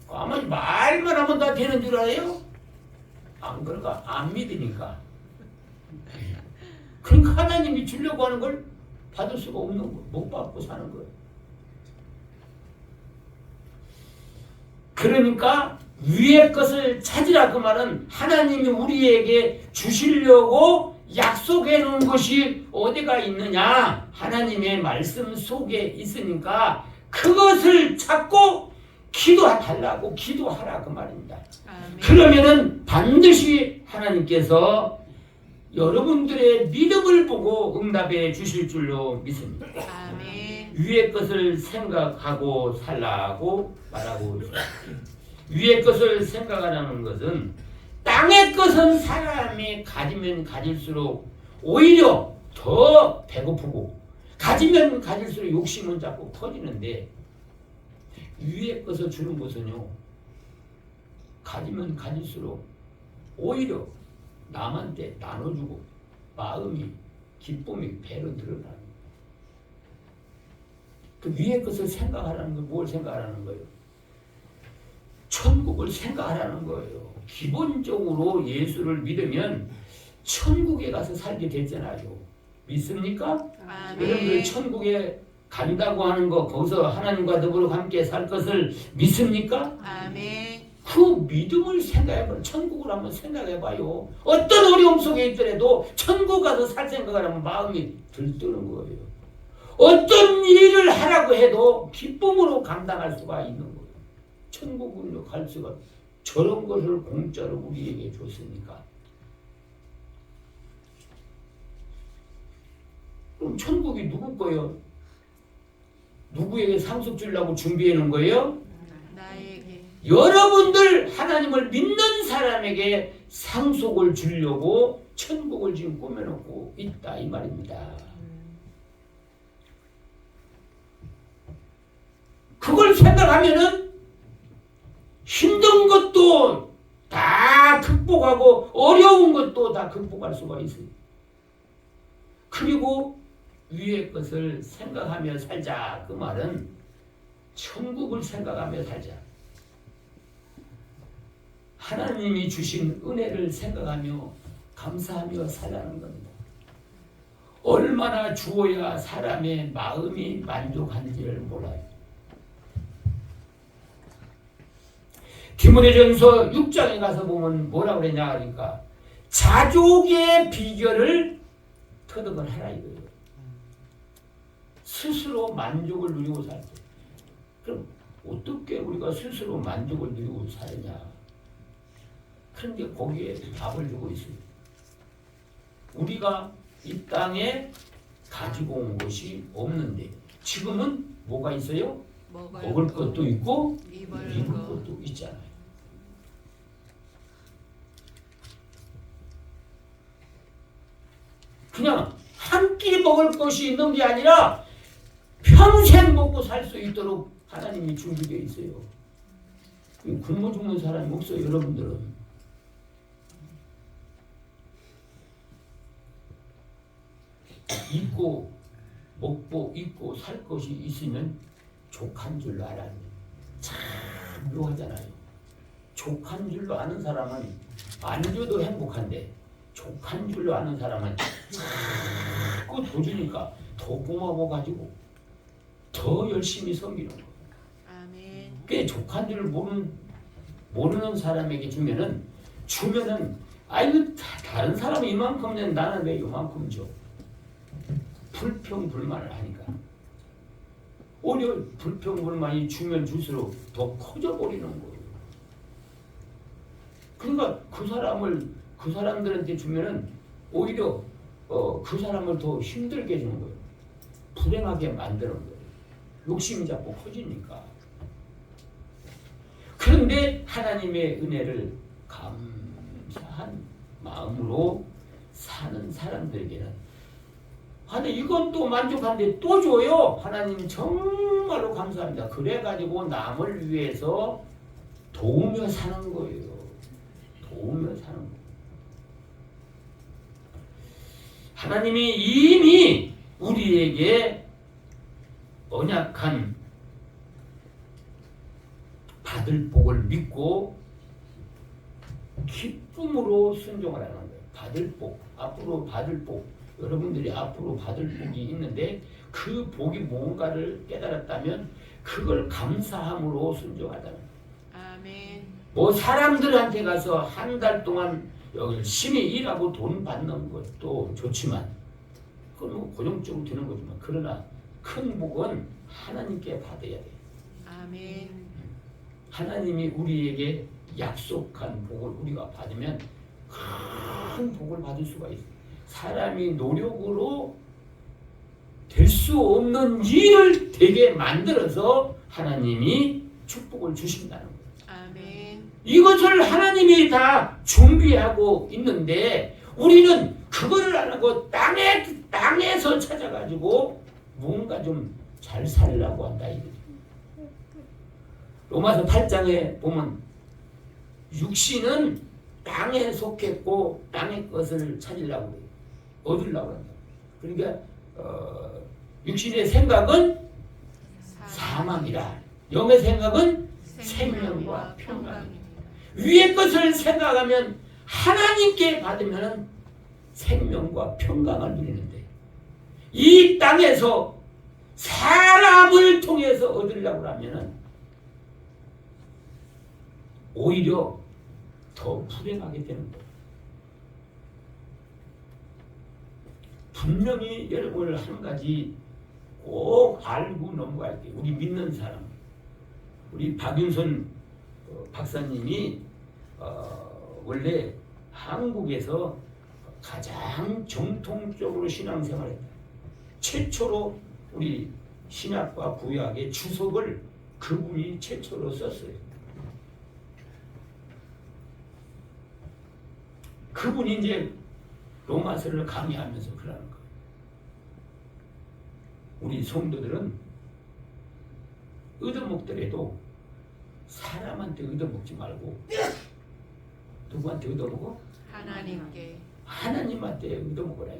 아마 말만 하면 다 되는 줄 알아요? 안 걸어가. 안 믿으니까. 그러니까 하나님이 주려고 하는 걸 받을 수가 없는 거, 못 받고 사는 거예요. 그러니까 위의 것을 찾으라 그 말은 하나님이 우리에게 주시려고 약속해 놓은 것이 어디가 있느냐? 하나님의 말씀 속에 있으니까 그것을 찾고 기도해달라고 기도하라 그 말입니다. 아멘. 그러면은 반드시 하나님께서 여러분들의 믿음을 보고 응답해 주실 줄로 믿습니다. 아멘. 위의 것을 생각하고 살라고 말하고 있습니다. 위의 것을 생각하라는 것은 땅의 것은 사람이 가지면 가질수록 오히려 더 배고프고 가지면 가질수록 욕심은 자꾸 커지는데 위의 것을 주는 것은요 가지면 가질수록 오히려 남한테 나눠주고 마음이 기쁨이 배로 드러나는 그 위의 것을 생각하라는 건 뭘 생각하라는 거예요? 천국을 생각하라는 거예요. 기본적으로 예수를 믿으면 천국에 가서 살게 됐잖아요. 믿습니까? 여러분들 아멘. 천국에 간다고 하는 거 거기서 하나님과 더불어 함께 살 것을 믿습니까? 아멘. 그 믿음을 생각해봐요. 천국을 한번 생각해봐요. 어떤 어려움 속에 있더라도 천국 가서 살 생각을 하면 마음이 들뜨는 거예요. 어떤 일을 하라고 해도 기쁨으로 감당할 수가 있는 거예요. 천국은요 갈 수가 저런 것을 공짜로 우리에게 줬으니까. 그럼 천국이 누구 거예요? 누구에게 상속 주려고 준비해 놓은 거예요? 나에게. 여러분들 하나님을 믿는 사람에게 상속을 주려고 천국을 지금 꾸며놓고 있다 이 말입니다. 그걸 생각하면은 힘든 것도 다 극복하고 어려운 것도 다 극복할 수가 있어요. 그리고 위의 것을 생각하며 살자 그 말은 천국을 생각하며 살자. 하나님이 주신 은혜를 생각하며 감사하며 살라는 겁니다. 얼마나 주어야 사람의 마음이 만족한지를 몰라요. 디모데전서 6장에 가서 보면 뭐라고 그랬냐 그러니까 자족의 비결을 터득을 하라 이거예요. 스스로 만족을 누리고 살 때. 그럼 어떻게 우리가 스스로 만족을 누리고 사느냐? 그런데 거기에 답을 주고 있어요. 우리가 이 땅에 가지고 온 것이 없는데 지금은 뭐가 있어요? 먹을 것도 있고 입을 것도 있잖아요. 그냥 한 끼 먹을 것이 있는 게 아니라 평생 먹고 살 수 있도록 하나님이 준비되어 있어요. 굶어 죽는 사람이 없어요. 여러분들은. 있고 먹고 입고 살 것이 있으면 족한 줄로 알아요. 참 묘하잖아요. 족한 줄로 아는 사람은 안 줘도 행복한데 족한 줄로 아는 사람은 자꾸 더 주니까 더 고마워가지고 더 열심히 섬기는 거예요. 아멘. 그게 족한 줄을 모르는 사람에게 주면은 아이고 다른 사람이 이만큼 내 나는 왜 이만큼 줘? 불평불만을 하니까 오히려 불평불만이 주면 줄수록 더 커져버리는 거예요. 그러니까 그 사람들한테 주면은 오히려 그 사람을 더 힘들게 해주는 거예요. 불행하게 만드는 거예요. 욕심이 자꾸 커지니까. 그런데 하나님의 은혜를 감사한 마음으로 사는 사람들에게는 근데 이건 또 만족한데 또 줘요. 하나님 정말로 감사합니다. 그래가지고 남을 위해서 도우며 사는 거예요. 도우며 사는 거예요. 하나님이 이미 우리에게 언약한 받을 복을 믿고 기쁨으로 순종하라는 거예요. 받을 복, 앞으로 받을 복, 여러분들이 앞으로 받을 복이 있는데 그 복이 뭔가를 깨달았다면 그걸 감사함으로 순종하다는 거예요. 아멘. 뭐 사람들한테 가서 한 달 동안 열심히 일하고 돈 받는 것도 좋지만 그건 뭐 고정적으로 되는 거지만 그러나 큰 복은 하나님께 받아야 돼요. 아멘. 하나님이 우리에게 약속한 복을 우리가 받으면 큰 복을 받을 수가 있어요. 사람이 노력으로 될 수 없는 일을 되게 만들어서 하나님이 축복을 주신다는 거예요. 아멘. 이것을 하나님이 다 준비하고 있는데 우리는 그거를 안 하고 땅에서 찾아가지고 뭔가 좀 잘 살려고 한다 이거죠. 로마서 8장에 보면 육신은 땅에 속했고 땅의 것을 찾으려고 해요. 얻으려고 한다. 그러니까 육신의 생각은 사망이라 영의 생각은 생명과 평강입니다. 위의 것을 생각하면 하나님께 받으면 생명과 평강을 누리는데 이 땅에서 사람을 통해서 얻으려고 하면 오히려 더 불행하게 되는 거예요. 분명히 여러분을 한 가지 꼭 알고 넘어갈게요. 우리 믿는 사람, 우리 박윤선 박사님이 원래 한국에서 가장 정통적으로 신앙생활했다. 최초로 우리 신약과 구약의 주석을 그분이 최초로 썼어요. 그분이 이제 로마서를 강의하면서 그러는 거예요. 우리 성도들은 얻어먹더라도 사람한테 얻어먹지 말고 누구한테 얻어먹어? 하나님께. 하나님한테 얻어먹어라.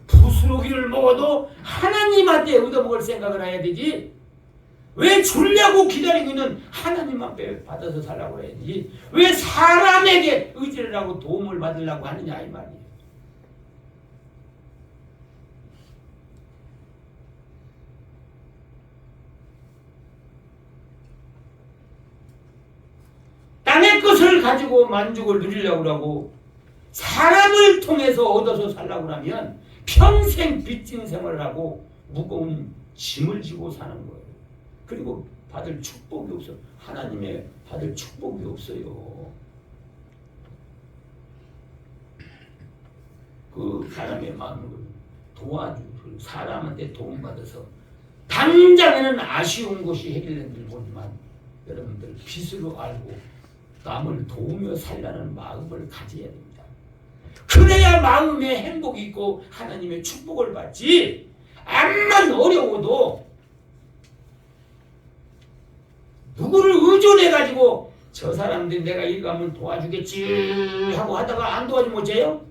부스러기를 먹어도 하나님한테 얻어먹을 생각을 해야 되지. 왜 주려고 기다리고 있는 하나님 앞에 받아서 살라고 해야지. 왜 사람에게 의지를 하고 도움을 받으려고 하느냐 이 말이에요. 땅의 것을 가지고 만족을 누리려고 하고 사람을 통해서 얻어서 살라고 하면 평생 빚진 생활을 하고 무거운 짐을 지고 사는 거예요. 그리고 받을 축복이 없어. 하나님의 받을 축복이 없어요. 그 사람의 마음을 도와주고 사람한테 도움받아서 당장에는 아쉬운 것이 해결된 줄 모르지만 여러분들 빚으로 알고 남을 도우며 살라는 마음을 가져야 됩니다. 그래야 마음에 행복이 있고 하나님의 축복을 받지. 암만 어려워도 누구를 의존해가지고 저 사람들 내가 이거 하면 도와주겠지 하고 하다가 안 도와주면 어째요?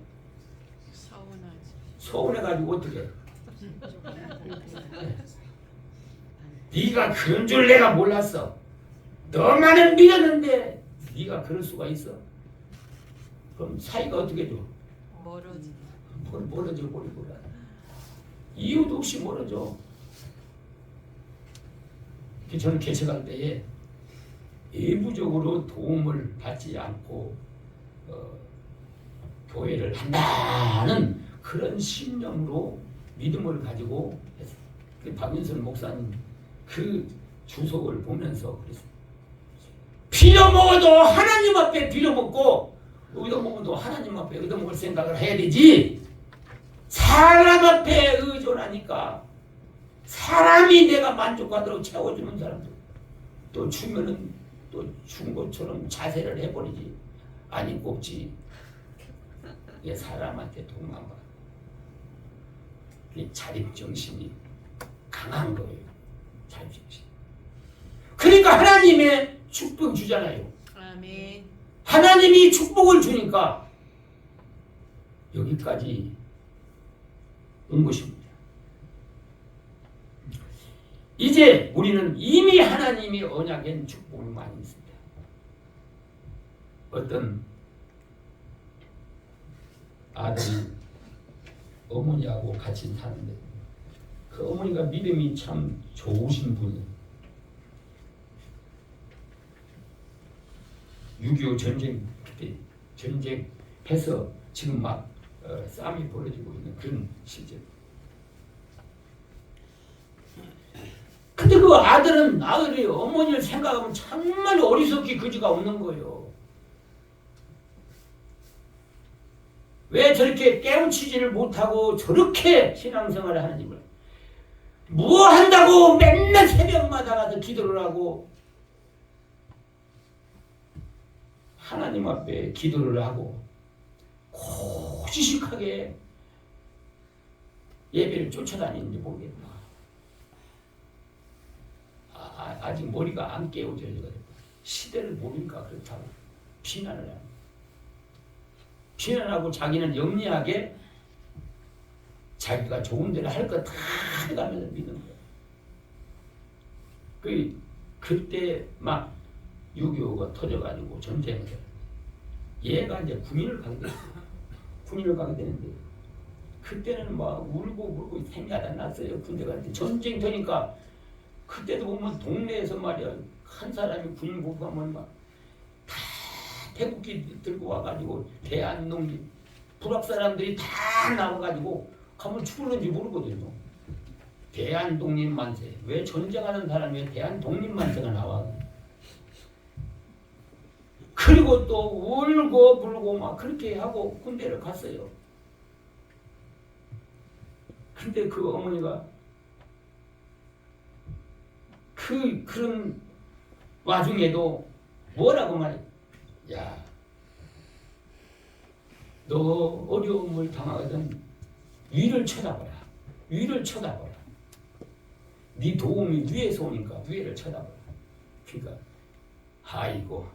서운하지. 서운해가지고 어떻게? 네가 그런 줄 내가 몰랐어. 너만은 믿었는데 네가 그럴 수가 있어. 그럼 사이가 어떻게 돼? 멀어지. 멀어져 버리고 이유도 없이 멀어져. 저는 개척할 때에 외부적으로 도움을 받지 않고 교회를 한다는 그런 신념으로 믿음을 가지고 했어요. 박윤선 목사님 그 주석을 보면서 그랬어요. 빌어먹어도 하나님 앞에 빌어먹고 얻어먹어도 하나님 앞에 얻어먹을 생각을 해야 되지. 사람 앞에 의존하니까 사람이 내가 만족하도록 채워주는 사람들 또 주면은 또 준 것처럼 자세를 해버리지. 아니 꼽지. 이게 사람한테 도망가. 이게 자립정신이 강한 거예요. 자립정신. 그러니까 하나님의 축복 주잖아요. 온 것입니다. 이제 우리는 이미 하나님이 언약한 축복이 많이 있습니다. 어떤 아들이 어머니하고 같이 사는데 그 어머니가 믿음이 참 좋으신 분이에요. 6.25 전쟁 그때 전쟁해서 지금 막 싸움이 벌어지고 있는 그런 시절. 근데 그 아들이 어머니를 생각하면 정말 어리석기 그지가 없는 거예요. 왜 저렇게 깨우치지를 못하고 저렇게 신앙생활을 하느님을 뭐 한다고 맨날 새벽마다 가서 기도를 하고 하나님 앞에 기도를 하고 고지식하게 예배를 쫓아다니는지 모르겠다. 아직 머리가 안 깨어져요. 시대를 모르니까 그렇다고 비난을 합니다. 비난하고 자기는 영리하게 자기가 좋은 대로 할 거 다 해가면서 믿는 거예요. 그때 막 6.25가 터져가지고 전쟁을 얘가 이제 군인을 가게 됐어요. 군인을 가게 되는데 그때는 막 울고 생각이 안 났어요. 군대 갈 때 전쟁 되니까 그때도 보면 동네에서 말이야 한 사람이 군인 복무하면 막 다 태극기 들고 와가지고 대한독립 불악 사람들이 다 나와가지고 가면 죽을는지 모르거든요. 대한독립 만세. 왜 전쟁하는 사람이 대한독립 만세가 나와? 그리고 또 울고 불고 막 그렇게 하고 군대를 갔어요. 근데 그 어머니가 그런 와중에도 뭐라고 말해? 야, 너 어려움을 당하거든 위를 쳐다봐라. 위를 쳐다봐라. 네 도움이 위에서 오니까 위를 쳐다봐라. 그러니까 아이고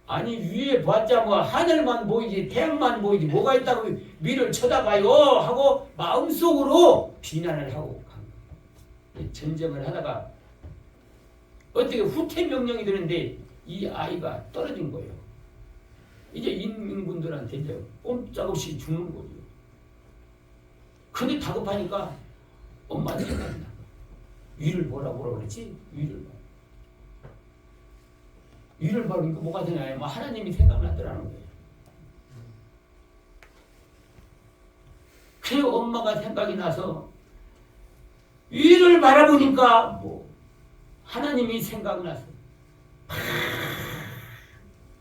아니 위에 봤자 뭐 하늘만 보이지 태양만 보이지 뭐가 있다고 위를 쳐다봐요 하고 마음속으로 비난을 하고 전쟁을 하다가 어떻게 후퇴 명령이 되는데 이 아이가 떨어진 거예요. 이제 인민군들한테 이제 꼼짝없이 죽는 거죠. 근데 다급하니까 엄마한테 생각나. 위를 뭐라고 그랬지? 위를 바라니까 뭐가 되나요? 뭐 하나님이 생각나더라는 거예요. 그래서 엄마가 생각이 나서 위를 바라보니까 뭐 하나님이 생각나서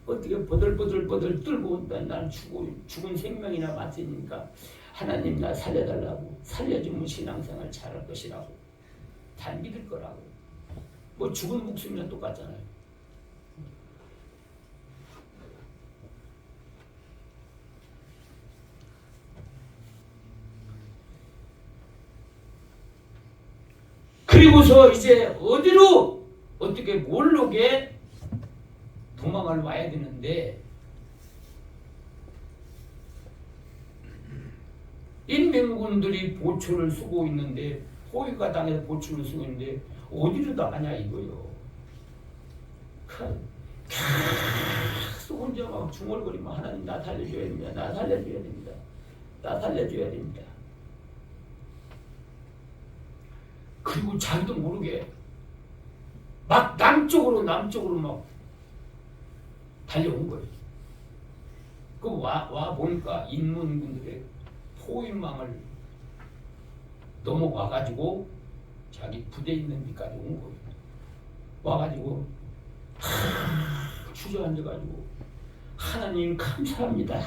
어떻게 버들버들 떨고 온다. 난 죽은 생명이나 맞으니까 하나님 나 살려달라고 살려주면 신앙생활 잘할 것이라고 잘 믿을 거라고. 뭐 죽은 목숨이랑 똑같잖아요. 그리고서 이제 어디로 어떻게 모르게 도망을 와야 되는데 인민군들이 보초를 쓰고 있는데 포위가 당해서 보초를 쓰고 있는데 어디로 나가냐 이거요. 계속 혼자 막 중얼거리면 하나님 나 살려줘야 됩니다. 나 살려줘야 됩니다. 나 살려줘야 됩니다. 그리고 자기도 모르게 막 남쪽으로 막 달려온 거예요. 와 보니까 인민군들의 포위망을 넘어와가지고 자기 부대 있는 데까지 온 거예요. 와가지고 주저앉아가지고 하나님 감사합니다.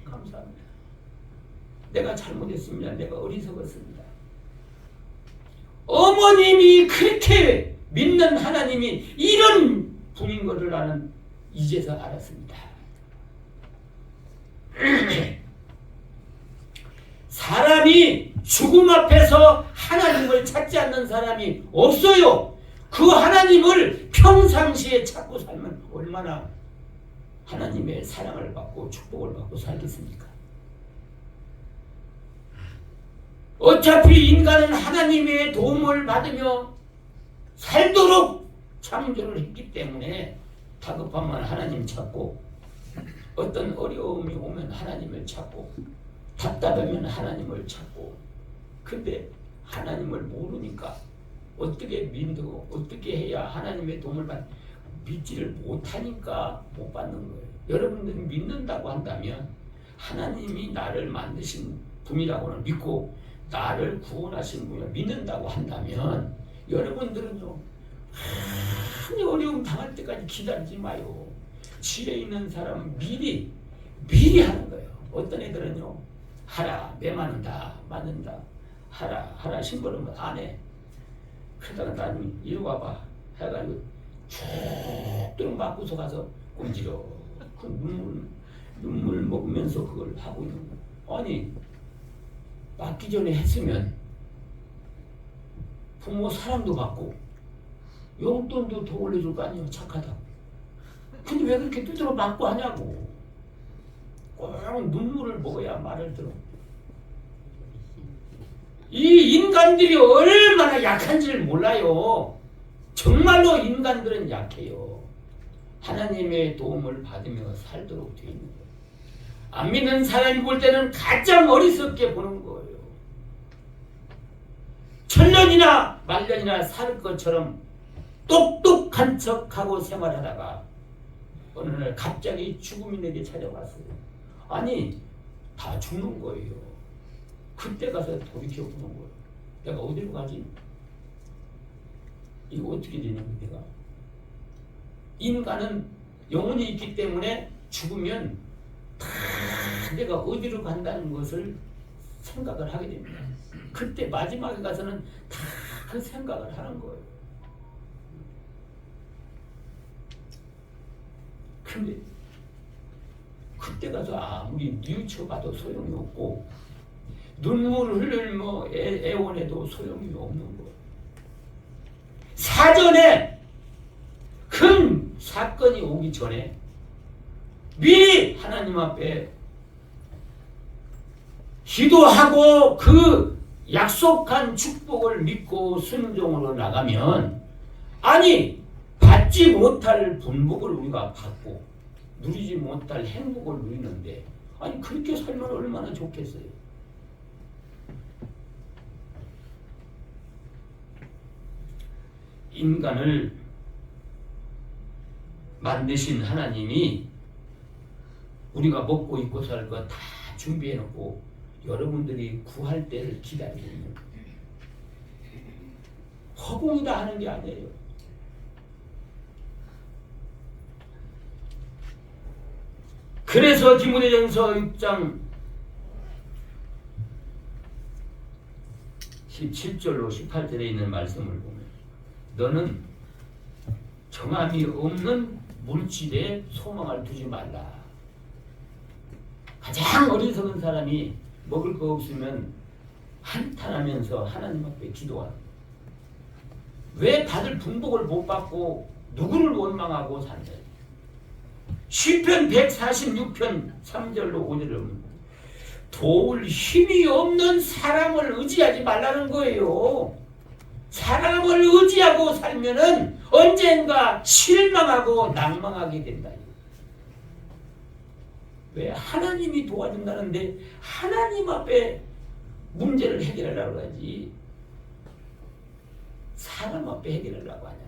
감사합니다. 내가 잘못했습니다. 내가 어리석었습니다. 어머님이 그렇게 믿는 하나님이 이런 분인 것을 나는 이제서 알았습니다. 사람이 죽음 앞에서 하나님을 찾지 않는 사람이 없어요. 그 하나님을 평상시에 찾고 살면 얼마나 하나님의 사랑을 받고 축복을 받고 살겠습니까? 어차피 인간은 하나님의 도움을 받으며 살도록 창조를 했기 때문에 다급하면 하나님 찾고, 어떤 어려움이 오면 하나님을 찾고, 답답하면 하나님을 찾고. 근데 하나님을 모르니까 어떻게 믿고 어떻게 해야 하나님의 도움을 믿지를 못하니까 못 받는 거예요. 여러분들이 믿는다고 한다면, 하나님이 나를 만드신 분이라고는 믿고 나를 구원하신 분을 믿는다고 한다면, 여러분들은 큰 어려움 당할 때까지 기다리지 마요. 지혜 있는 사람은 미리 하는 거예요. 어떤 애들은요, 하라, 내 말은 다 맞는다, 하라 심부름은 안 해. 그러다가 나는 이리 와봐 해가지고 쭉 맞고서 가서 꼼지러 그 눈물 먹으면서 그걸 하고 있는 거야. 아니, 맞기 전에 했으면 부모 사랑도 받고 용돈도 더 올려줄 거 아니에요. 착하다고. 근데 왜 그렇게 두드러 맞고 하냐고. 꼭 눈물을 먹어야 말을 들어. 이 인간들이 얼마나 약한지를 몰라요. 정말로 인간들은 약해요. 하나님의 도움을 받으며 살도록 되어 있는 거예요. 안 믿는 사람이 볼 때는 가장 어리석게 보는 거예요. 천년이나 만년이나 살 것처럼 똑똑한 척하고 생활하다가 어느 날 갑자기 죽음이 내게 찾아왔어요. 아니, 다 죽는 거예요. 그때 가서 돌이켜보는 거예요. 내가 어디로 가지? 이거 어떻게 되냐고. 내가 인간은 영혼이 있기 때문에 죽으면 다 내가 어디로 간다는 것을 생각을 하게 됩니다. 그때 마지막에 가서는 다 그 생각을 하는 거예요. 근데 그때 가서 아무리 뉘우쳐봐도 소용이 없고, 눈물을 흘리며 애원해도 소용이 없는 거예요. 사전에 큰 사건이 오기 전에 미리 하나님 앞에 기도하고 그 약속한 축복을 믿고 순종으로 나가면, 아니, 받지 못할 분복을 우리가 받고 누리지 못할 행복을 누리는데, 아니 그렇게 살면 얼마나 좋겠어요. 인간을 만드신 하나님이 우리가 먹고 입고 살 거 다 준비해 놓고 여러분들이 구할 때를 기다리고 있는 거예요. 허공이다 하는 게 아니에요. 그래서 디모데전서 6장 17절로 18절에 있는 말씀을 보면, 너는 정함이 없는 물질에 소망을 두지 말라. 가장 어리석은 사람이 먹을 거 없으면 한탄하면서 하나님 앞에 기도하는, 왜 받을 분복을 못 받고 누구를 원망하고 산다. 시편 146편 3절로 5절을 보면, 도울 힘이 없는 사람을 의지하지 말라는 거예요. 사람을 의지하고 살면은 언젠가 실망하고 낭망하게 된다. 왜? 하나님이 도와준다는데 하나님 앞에 문제를 해결하려고 하지 사람 앞에 해결하려고 하냐.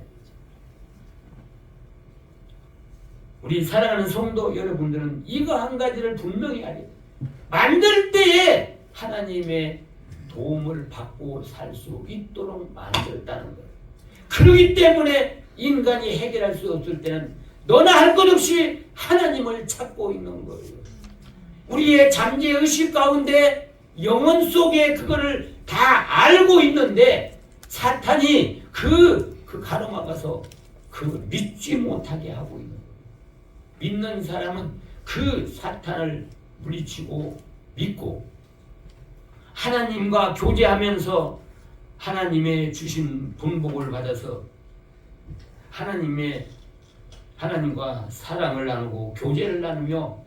우리 사랑하는 성도 여러분들은 이거 한 가지를 분명히 알아야 돼요. 만들 때에 하나님의 도움을 받고 살 수 있도록 만들었다는 거예요. 그렇기 때문에 인간이 해결할 수 없을 때는 너나 할 것 없이 하나님을 찾고 있는 거예요. 우리의 잠재의식 가운데 영혼 속에 그거를 다 알고 있는데 사탄이 그 가로막아서 그 믿지 못하게 하고 있는 거예요. 믿는 사람은 그 사탄을 물리치고 믿고 하나님과 교제하면서 하나님의 주신 분복을 받아서 하나님과 사랑을 나누고 교제를 나누며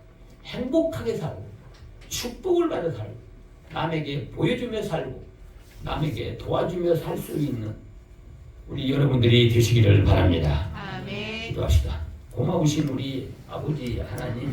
행복하게 살고 축복을 받아 살고 남에게 보여주며 살고 남에게 도와주며 살 수 있는 우리 여러분들이 되시기를 바랍니다. 아멘. 기도합시다. 고마우신 우리 아버지 하나님,